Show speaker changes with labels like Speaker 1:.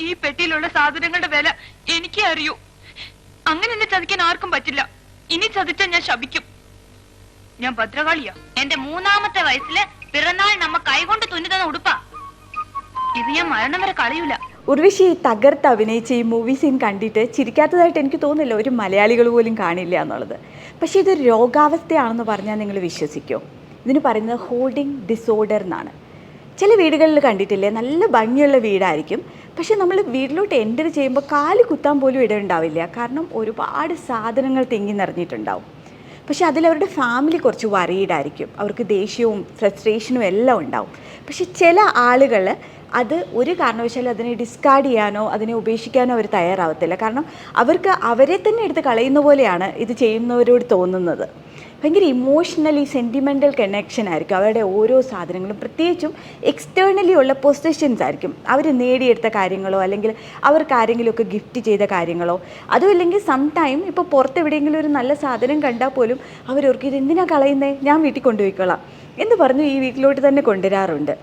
Speaker 1: ഈ പെട്ടിയിലുള്ള സാധനങ്ങളുടെ വില എനിക്കേ അറിയൂ. അങ്ങനെ എന്നെ ചതിക്കാൻ ആർക്കും പറ്റില്ല. ഇനി ചതിച്ചാൽ ഞാൻ ശപിക്കും. ഞാൻ ഭദ്രകാളിയാ.
Speaker 2: എന്റെ 3-ാമത്തെ വയസ്സില് പിറന്നാൾ നമ്മ കൈകൊണ്ട് തുന്നിതന്ന ഉടുപ്പാ. ഇത് ഞാൻ മരണം വരെ കളയൂല.
Speaker 3: ഉർവശി തകർത്ത് അഭിനയിച്ച ഈ മൂവി സീൻ കണ്ടിട്ട് ചിരിക്കാത്തതായിട്ട് എനിക്ക് തോന്നില്ല ഒരു മലയാളികൾ പോലും കാണില്ല എന്നുള്ളത്. പക്ഷേ ഇതൊരു രോഗാവസ്ഥയാണെന്ന് പറഞ്ഞാൽ നിങ്ങൾ വിശ്വസിക്കുമോ? ഇതിന് പറയുന്നത് ഹോൾഡിംഗ് ഡിസോർഡർ എന്നാണ്. ചില വീടുകളിൽ കണ്ടിട്ടില്ലേ, നല്ല ഭംഗിയുള്ള വീടായിരിക്കും, പക്ഷേ നമ്മൾ വീട്ടിലോട്ട് എൻ്റർ ചെയ്യുമ്പോൾ കാല് കുത്താൻ പോലും ഇടമുണ്ടാവില്ല. കാരണം ഒരുപാട് സാധനങ്ങൾ തിങ്ങി നിറഞ്ഞിട്ടുണ്ടാവും. പക്ഷേ അതിലവരുടെ ഫാമിലി കുറച്ച് വറീഡായിരിക്കും, അവർക്ക് ദേഷ്യവും ഫ്രസ്ട്രേഷനും എല്ലാം ഉണ്ടാവും. പക്ഷേ ചില ആളുകൾ അത് ഒരു കാരണവശാലും അതിനെ ഡിസ്കാർഡ് ചെയ്യാനോ അതിനെ ഉപേക്ഷിക്കാനോ അവർ തയ്യാറാവത്തില്ല. കാരണം അവർക്ക് അവരെ തന്നെ എടുത്ത് കളയുന്ന പോലെയാണ് ഇത് ചെയ്യുന്നവരോട് തോന്നുന്നത്. ഭയങ്കര ഇമോഷണലി സെൻറ്റിമെൻ്റൽ കണക്ഷൻ ആയിരിക്കും അവരുടെ ഓരോ സാധനങ്ങളും. പ്രത്യേകിച്ചും എക്സ്റ്റേർണലി ഉള്ള പൊസിഷൻസ് ആയിരിക്കും, അവർ നേടിയെടുത്ത കാര്യങ്ങളോ അല്ലെങ്കിൽ അവർക്ക് ആരെങ്കിലുമൊക്കെ ഗിഫ്റ്റ് ചെയ്ത കാര്യങ്ങളോ. അതും ഇല്ലെങ്കിൽ സം ടൈം ഇപ്പോൾ പുറത്ത് എവിടെയെങ്കിലും ഒരു നല്ല സാധനം കണ്ടാൽ പോലും അവരോർക്ക് ഇത് എന്തിനാണ് കളയുന്നത്, ഞാൻ വീട്ടിൽ കൊണ്ടുപോയിക്കോളാം എന്ന് പറഞ്ഞു ഈ വീട്ടിലോട്ട് തന്നെ കൊണ്ടുവരാറുണ്ട്.